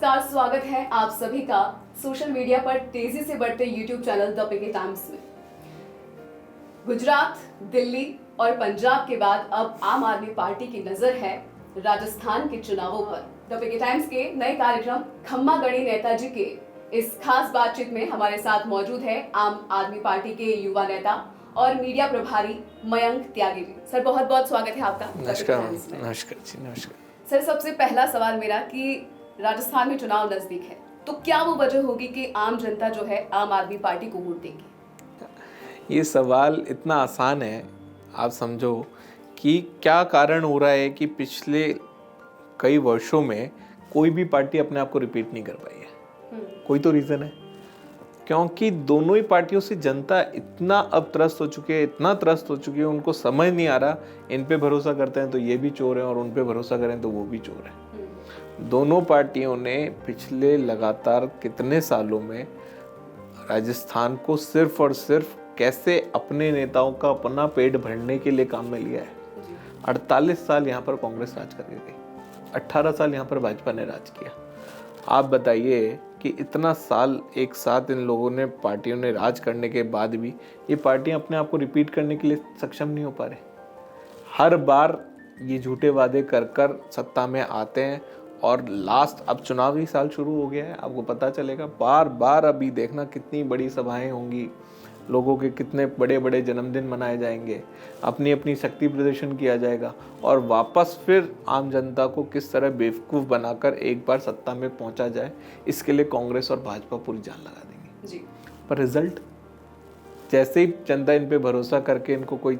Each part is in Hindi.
नमस्कार, स्वागत है आप सभी का सोशल मीडिया पर तेजी से बढ़ते यूट्यूब चैनल द पिके टाइम्स में। गुजरात, दिल्ली और पंजाब के बाद अब आम आदमी पार्टी की नजर है राजस्थान के चुनावों पर। द पिके टाइम्स के नए कार्यक्रम खम्मा गणी नेताजी के इस खास बातचीत में हमारे साथ मौजूद है आम आदमी पार्टी के युवा नेता और मीडिया प्रभारी मयंक त्यागी जी। सर, बहुत बहुत स्वागत है आपका। नमस्कार जी, नमस्कार। सर, सबसे पहला सवाल मेरा कि राजस्थान में चुनाव नजदीक है, तो क्या वो वजह होगी कि आम जनता जो है आम आदमी पार्टी को वोट देगी? ये सवाल इतना आसान है, आप समझो कि क्या कारण हो रहा है कि पिछले कई वर्षों में कोई भी पार्टी अपने आप को रिपीट नहीं कर पाई है। कोई तो रीज़न है, क्योंकि दोनों ही पार्टियों से जनता इतना अब त्रस्त हो चुकी है, इतना त्रस्त हो चुकी है, उनको समझ नहीं आ रहा इन पे भरोसा करते हैं तो ये भी चोर है और उन पे भरोसा करें तो वो भी चोर है। दोनों पार्टियों ने पिछले लगातार कितने सालों में राजस्थान को सिर्फ और सिर्फ कैसे अपने नेताओं का अपना पेट भरने के लिए काम में लिया है। 48 साल यहाँ पर कांग्रेस राज कर गई, 18 साल यहाँ पर भाजपा ने राज किया। आप बताइए कि इतना साल एक साथ इन लोगों ने पार्टियों ने राज करने के बाद भी ये पार्टियां अपने आप को रिपीट करने के लिए सक्षम नहीं हो पा रहे। हर बार ये झूठे वादे कर कर सत्ता में आते हैं और लास्ट अब चुनावी साल शुरू हो गया है, आपको पता चलेगा बार बार अभी देखना कितनी बड़ी सभाएं होंगी, लोगों के कितने बड़े बड़े जन्मदिन मनाए जाएंगे, अपनी अपनी शक्ति प्रदर्शन किया जाएगा और वापस फिर आम जनता को किस तरह बेवकूफ़ बनाकर एक बार सत्ता में पहुंचा जाए, इसके लिए कांग्रेस और भाजपा पूरी जान लगा देंगी जी। पर रिजल्ट जैसे ही जनता इन पे भरोसा करके इनको कोई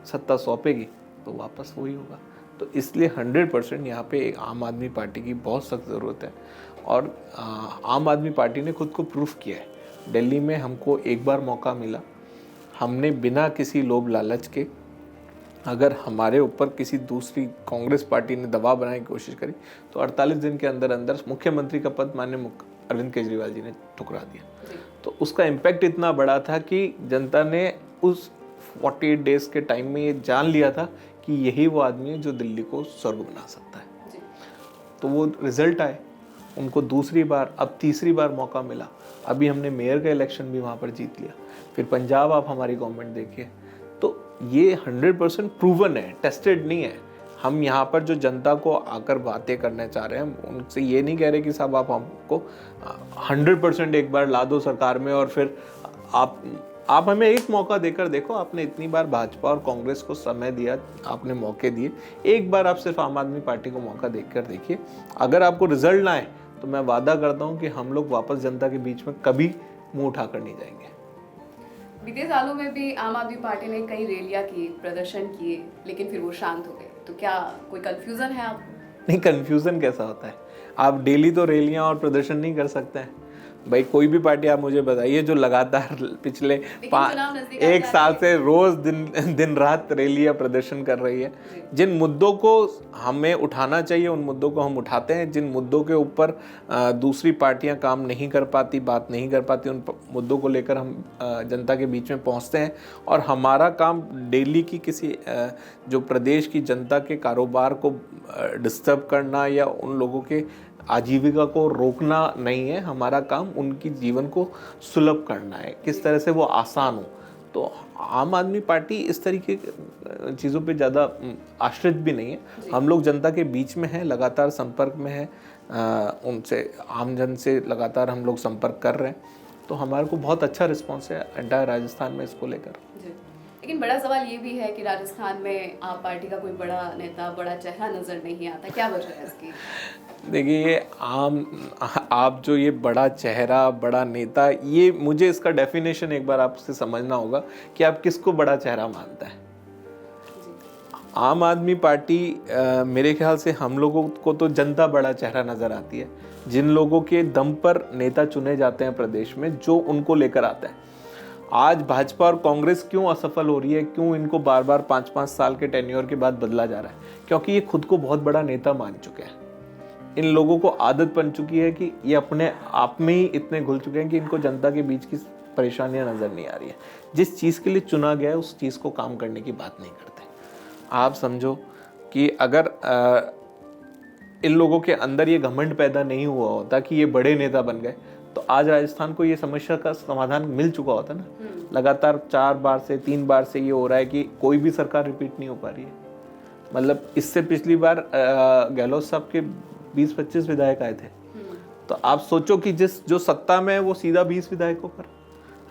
सत्ता सौंपेगी तो वापस वही होगा। तो इसलिए 100% यहाँ पे एक आम आदमी पार्टी की बहुत सख्त ज़रूरत है और आम आदमी पार्टी ने खुद को प्रूफ किया है। दिल्ली में हमको एक बार मौका मिला, हमने बिना किसी लोभ लालच के, अगर हमारे ऊपर किसी दूसरी कांग्रेस पार्टी ने दबाव बनाने की कोशिश करी तो 48 दिन के अंदर अंदर मुख्यमंत्री का पद माननीय अरविंद केजरीवाल जी ने ठुकरा दिया। तो उसका इम्पैक्ट इतना बड़ा था कि जनता ने उस 48 डेज के टाइम में ये जान लिया था कि यही वो आदमी है जो दिल्ली को स्वर्ग बना सकता है। तो वो रिजल्ट आए, उनको दूसरी बार अब तीसरी बार मौका मिला। अभी हमने मेयर का इलेक्शन भी वहाँ पर जीत लिया, फिर पंजाब आप हमारी गवर्नमेंट देखिए। तो ये 100% प्रूवन है, टेस्टेड नहीं है। हम यहाँ पर जो जनता को आकर बातें करने चाह रहे हैं उनसे ये नहीं कह रहे कि साहब आप हमको 100% एक बार ला दो सरकार में और फिर आप हमें एक मौका देकर देखो। आपने इतनी बार भाजपा और कांग्रेस को समय दिया, आपने मौके दिए, एक बार आप सिर्फ आम आदमी पार्टी को मौका देकर देखिए। अगर आपको रिजल्ट ना आए तो मैं वादा करता हूं कि हम लोग वापस जनता के बीच में कभी मुंह उठाकर नहीं जाएंगे। बीते सालों में भी आम आदमी पार्टी ने कई रैलियां की, प्रदर्शन किए, लेकिन फिर वो शांत हो गए। तो क्या कोई कंफ्यूजन है आपको? नहीं, कंफ्यूजन कैसा होता है? आप डेली तो रैलियां और प्रदर्शन नहीं कर सकते हैं भाई। कोई भी पार्टी आप मुझे बताइए जो लगातार पिछले एक साल से रोज दिन रात रैली या प्रदर्शन कर रही है। जिन मुद्दों को हमें उठाना चाहिए उन मुद्दों को हम उठाते हैं, जिन मुद्दों के ऊपर दूसरी पार्टियां काम नहीं कर पाती, बात नहीं कर पाती, उन मुद्दों को लेकर हम जनता के बीच में पहुंचते हैं। और हमारा काम डेली की किसी जो प्रदेश की जनता के कारोबार को डिस्टर्ब करना या उन लोगों के आजीविका को रोकना नहीं है। हमारा काम उनकी जीवन को सुलभ करना है, किस तरह से वो आसान हो। तो आम आदमी पार्टी इस तरीके चीज़ों पे ज़्यादा आश्रित भी नहीं है। हम लोग जनता के बीच में हैं, लगातार संपर्क में हैं, उनसे आमजन से लगातार हम लोग संपर्क कर रहे हैं। तो हमारे को बहुत अच्छा रिस्पॉन्स है एंटायर राजस्थान में इसको लेकर। लेकिन बड़ा सवाल ये भी है कि राजस्थान में आप पार्टी का कोई बड़ा नेता, बड़ा चेहरा नजर नहीं आता, क्या वजह है इसकी? देखिए, आप जो ये बड़ा चेहरा, बड़ा नेता, ये मुझे इसका डेफिनेशन एक बार आपसे समझना होगा कि आप किसको बड़ा चेहरा मानता है। आम आदमी पार्टी मेरे ख्याल से हम लोगों को तो जनता बड़ा चेहरा नज़र आती है, जिन लोगों के दम पर नेता चुने जाते हैं प्रदेश में, जो उनको लेकर आता है। आज भाजपा और कांग्रेस क्यों असफल हो रही है, क्यों इनको बार बार 5-5 साल के टेन्योर के बाद बदला जा रहा है? क्योंकि ये खुद को बहुत बड़ा नेता मान चुके हैं। इन लोगों को आदत बन चुकी है कि ये अपने आप में ही इतने घुल चुके हैं कि इनको जनता के बीच की परेशानियां नज़र नहीं आ रही है। जिस चीज़ के लिए चुना गया है उस चीज़ को काम करने की बात नहीं करते। आप समझो कि अगर इन लोगों के अंदर ये घमंड पैदा नहीं हुआ होता कि ये बड़े नेता बन गए, तो आज राजस्थान को ये समस्या का समाधान मिल चुका होता ना। लगातार 4 बार से 3 बार से ये हो रहा है कि कोई भी सरकार रिपीट नहीं हो पा रही है। मतलब इससे पिछली बार गहलोत साहब के 20-25 विधायक आए थे, तो आप सोचो कि जो सत्ता में है वो सीधा 20 विधायकों पर,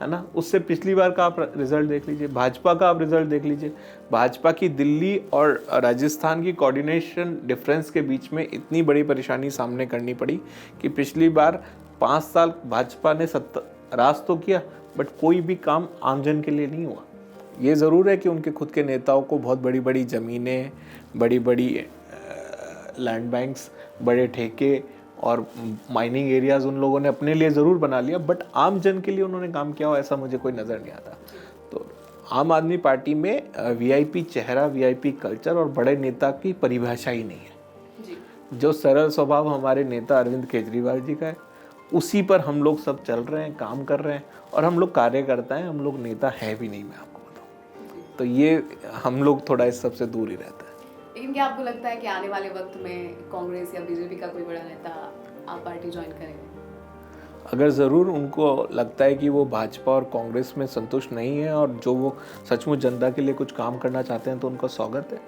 है ना। उससे पिछली बार का आप रिजल्ट देख लीजिए, भाजपा का आप रिजल्ट देख लीजिए। भाजपा की दिल्ली और राजस्थान की कोऑर्डिनेशन डिफरेंस के बीच में इतनी बड़ी परेशानी सामने करनी पड़ी कि पिछली बार 5 साल भाजपा ने राज तो किया, बट कोई भी काम आमजन के लिए नहीं हुआ। ये ज़रूर है कि उनके खुद के नेताओं को बहुत बड़ी बड़ी ज़मीनें, बड़ी बड़ी लैंड बैंक्स, बड़े ठेके और माइनिंग एरियाज़ उन लोगों ने अपने लिए ज़रूर बना लिया, बट आम जन के लिए उन्होंने काम किया हो ऐसा मुझे कोई नज़र नहीं आता। तो आम आदमी पार्टी में वीआईपी चेहरा, वीआईपी कल्चर और बड़े नेता की परिभाषा ही नहीं है। जो सरल स्वभाव हमारे नेता अरविंद केजरीवाल जी का है, उसी पर हम लोग सब चल रहे हैं, काम कर रहे हैं, और हम लोग कार्यकर्ता हैं, हम लोग नेता है भी नहीं, मैं आपको बताऊं। तो ये हम लोग थोड़ा इस सबसे दूर ही रहता है। लेकिन क्या आपको लगता है कि आने वाले वक्त में कांग्रेस या बीजेपी का कोई बड़ा नेता आप पार्टी ज्वाइन करेंगे? अगर ज़रूर उनको लगता है कि वो भाजपा और कांग्रेस में संतुष्ट नहीं है और जो वो सचमुच जनता के लिए कुछ काम करना चाहते हैं, तो उनका स्वागत है।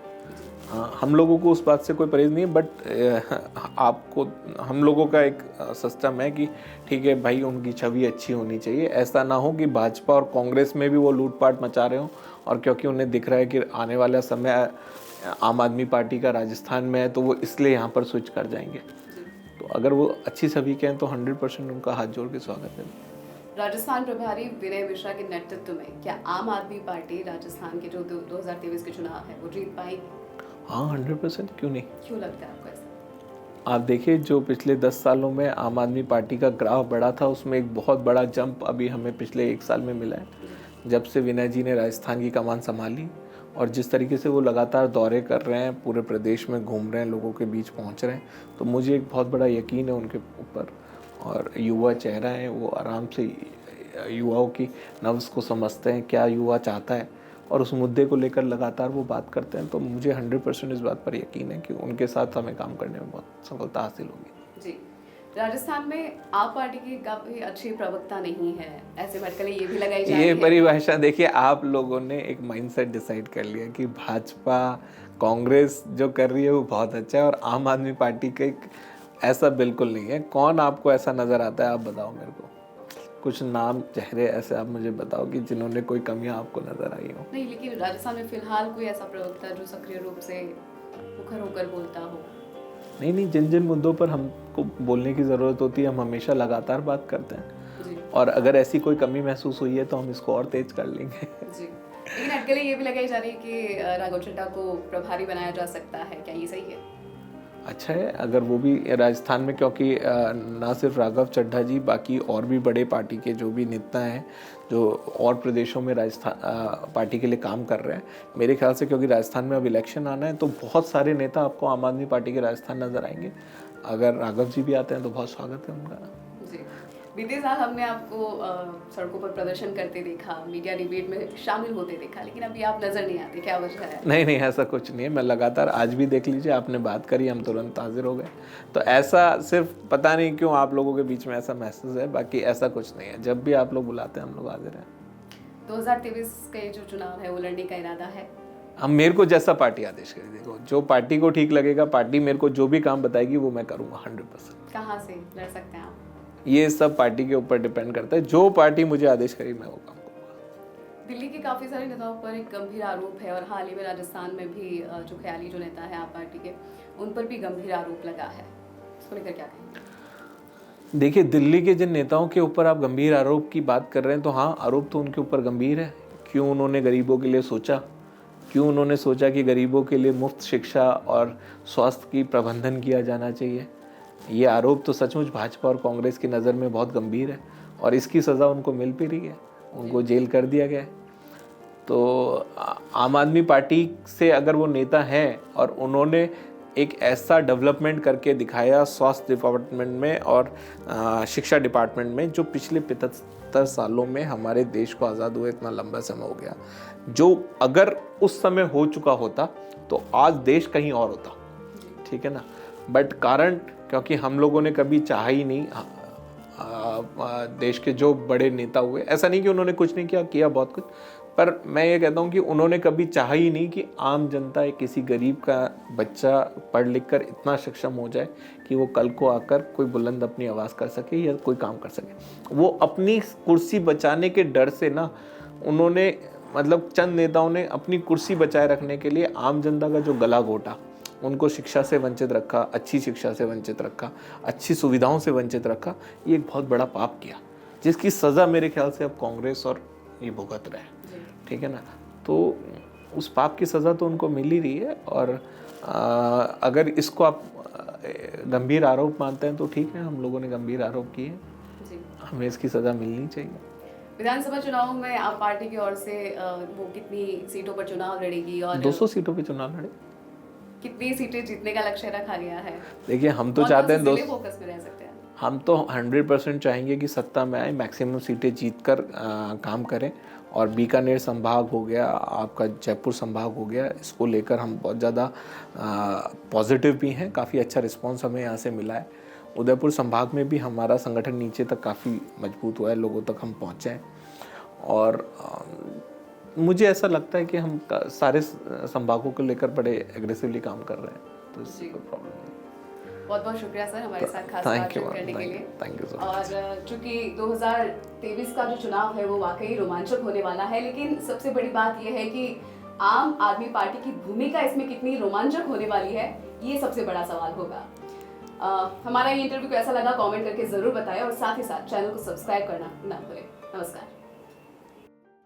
हम लोगों को उस बात से कोई परहेज नहीं है, बट आपको हम लोगों का एक सिस्टम है कि ठीक है भाई, उनकी छवि अच्छी होनी चाहिए। ऐसा ना हो कि भाजपा और कांग्रेस में भी वो लूटपाट मचा रहे हों, और क्योंकि उन्हें दिख रहा है कि आने वाला समय आम आदमी पार्टी का राजस्थान में है, तो वो इसलिए यहाँ पर स्विच कर जाएंगे। तो अगर वो अच्छी छवि के हैं तो 100% उनका हाथ जोड़ के स्वागत है। राजस्थान प्रभारी विनय मिश्रा के नेतृत्व में क्या आम आदमी पार्टी राजस्थान के जो 2023 के चुनाव है वो जीत पाएगी? हाँ, 100%, क्यों नहीं। क्यों लगता है आपको ऐसा? आप देखिए, जो पिछले 10 सालों में आम आदमी पार्टी का ग्राफ बढ़ा था, उसमें एक बहुत बड़ा जंप अभी हमें पिछले 1 साल में मिला है, जब से विनय जी ने राजस्थान की कमान संभाली। और जिस तरीके से वो लगातार दौरे कर रहे हैं, पूरे प्रदेश में घूम रहे हैं, लोगों के बीच पहुंच रहे हैं, तो मुझे एक बहुत बड़ा यकीन है उनके ऊपर। और युवा चेहरा है, वो आराम से युवाओं की नब्ज़ को समझते हैं, क्या युवा चाहता है, और उस मुद्दे को लेकर लगातार वो बात करते हैं। तो मुझे 100% इस बात पर यकीन है कि उनके साथ हमें काम करने में बहुत सफलता हासिल होगी। जी, राजस्थान में आप पार्टी की काफी अच्छी प्रवक्ता नहीं है, ऐसे भटकले ये भी लगाई जा रही है। ये परिभाषा देखिए, आप लोगों ने एक माइंडसेट डिसाइड कर लिया कि भाजपा कांग्रेस जो कर रही है वो बहुत अच्छा है, और आम आदमी पार्टी का एक ऐसा बिल्कुल नहीं है। कौन आपको ऐसा नज़र आता है, आप बताओ मेरे को। कुछ नाम, चेहरे ऐसे आप मुझे बताओ कि जिन्होंने कोई कमियां आपको नजर आई हो। नहीं, लेकिन राजस्थान में फिलहाल कोई ऐसा प्रवक्ता जो सक्रिय रूप से मुखर होकर बोलता हो? नहीं, जिन जिन मुद्दों पर हमको बोलने की ज़रूरत होती है, हम हमेशा लगातार बात करते हैं जी। और अगर ऐसी कोई कमी महसूस हुई है तो हम इसको और तेज कर लेंगे। जी, लेकिन अटकलें ये भी लगाई जा रही है कि राघव चड्ढा को प्रभारी बनाया जा सकता है, क्या ये सही है? अच्छा है अगर वो भी राजस्थान में, क्योंकि ना सिर्फ राघव चड्ढा जी, बाकी और भी बड़े पार्टी के जो भी नेता हैं जो और प्रदेशों में राजस्थान पार्टी के लिए काम कर रहे हैं, मेरे ख्याल से क्योंकि राजस्थान में अब इलेक्शन आना है, तो बहुत सारे नेता आपको आम आदमी पार्टी के राजस्थान नजर आएंगे। अगर राघव जी भी आते हैं तो बहुत स्वागत है उनका। जी, बीते साल हमने आपको सड़कों पर प्रदर्शन करते देखा, मीडिया डिबेट में शामिल होते देखा, लेकिन अभी आप नजर नहीं आते, क्या वजह है? नहीं, ऐसा कुछ नहीं है। मैं लगातार, आज भी देख लीजिए, आपने बात करी, हम तुरंत हाजिर हो गए। तो ऐसा सिर्फ पता नहीं क्यों आप लोगों के बीच में ऐसा महसूस है, बाकी ऐसा कुछ नहीं है। जब भी आप लोग बुलाते हैं हम लोग हाजिर हैं। 2023 के जो चुनाव है वो लड़ने का इरादा है? हम, मेरे को जैसा पार्टी आदेश करेगी, देखो जो पार्टी को ठीक लगेगा, पार्टी मेरे को जो भी काम बताएगी वो मैं करूँगा 100%। कहाँ से लड़ सकते हैं आप? ये सब पार्टी के ऊपर डिपेंड करता है, जो पार्टी मुझे आदेश करेगी मैं वो काम करूँगा। दिल्ली के काफ़ी सारे नेताओं पर एक गंभीर आरोप है, और हाल ही में राजस्थान में भी जो ख्याली जो नेता है आप पार्टी के, उन पर भी गंभीर आरोप लगा है, इसको लेकर क्या कहेंगे? देखिए, दिल्ली के जिन नेताओं के ऊपर आप गंभीर आरोप की बात कर रहे हैं, तो हाँ, आरोप तो उनके ऊपर गंभीर है। क्यों उन्होंने गरीबों के लिए सोचा, क्यों उन्होंने सोचा कि गरीबों के लिए मुफ्त शिक्षा और स्वास्थ्य की प्रबंधन किया जाना चाहिए। ये आरोप तो सचमुच भाजपा और कांग्रेस की नज़र में बहुत गंभीर है, और इसकी सज़ा उनको मिल भी रही है, उनको जेल कर दिया गया है। तो आम आदमी पार्टी से अगर वो नेता हैं और उन्होंने एक ऐसा डेवलपमेंट करके दिखाया स्वास्थ्य डिपार्टमेंट में और शिक्षा डिपार्टमेंट में, जो पिछले 75 सालों में हमारे देश को आज़ाद हुए इतना लंबा समय हो गया, जो अगर उस समय हो चुका होता तो आज देश कहीं और होता, ठीक है ना। बट कारण क्योंकि हम लोगों ने कभी चाहा ही नहीं, देश के जो बड़े नेता हुए, ऐसा नहीं कि उन्होंने कुछ नहीं किया, किया बहुत कुछ, पर मैं ये कहता हूँ कि उन्होंने कभी चाहा ही नहीं कि आम जनता या किसी गरीब का बच्चा पढ़ लिख कर इतना सक्षम हो जाए कि वो कल को आकर कोई बुलंद अपनी आवाज़ कर सके या कोई काम कर सके। वो अपनी कुर्सी बचाने के डर से ना, उन्होंने मतलब चंद नेताओं ने अपनी कुर्सी बचाए रखने के लिए आम जनता का जो गला घोटा, उनको शिक्षा से वंचित रखा, अच्छी शिक्षा से वंचित रखा, अच्छी सुविधाओं से वंचित रखा। ये एक बहुत बड़ा पाप किया, जिसकी सज़ा मेरे ख्याल से अब कांग्रेस और ये भुगत रहे हैं, ठीक है ना। तो उस पाप की सज़ा तो उनको मिल ही रही है, और अगर इसको आप गंभीर आरोप मानते हैं तो ठीक है, हम लोगों ने गंभीर आरोप किए, हमें इसकी सज़ा मिलनी चाहिए। विधानसभा चुनाव में आप पार्टी की ओर से वो कितनी सीटों पर चुनाव लड़ेगी और 200 सीटों पे चुनाव लड़े। कितनी सीटें जीतने का लक्ष्य रखा गया है? देखिए, हम तो चाहते हैं फोकस में रह सकते हैं। हम तो 100% चाहेंगे कि सत्ता में आए, मैक्सिमम सीटें जीत कर काम करें, और बीकानेर संभाग हो गया, आपका जयपुर संभाग हो गया, इसको लेकर हम बहुत ज़्यादा पॉजिटिव भी हैं, काफ़ी अच्छा रिस्पांस हमें यहाँ से मिला है। उदयपुर संभाग में भी हमारा संगठन नीचे तक काफ़ी मजबूत हुआ है, लोगों तक हम पहुँचे हैं, और मुझे ऐसा लगता है कि हम सारे संभागों को लेकर बड़े एग्रेसिवली काम कर रहे हैं, तो इससे कोई प्रॉब्लम नहीं। बहुत बहुत शुक्रिया सर हमारे साथ खास बातचीत करने के लिए। Thank you sir. और चूंकि 2023 का जो चुनाव है वो वाकई रोमांचक होने वाला है, लेकिन सबसे बड़ी बात यह है कि आम आदमी पार्टी की भूमिका इसमें कितनी रोमांचक होने वाली है, ये सबसे बड़ा सवाल होगा। हमारा ये इंटरव्यू कैसा लगा कमेंट करके जरूर बताएं, और साथ ही साथ चैनल को सब्सक्राइब करना ना भूलें। नमस्कार।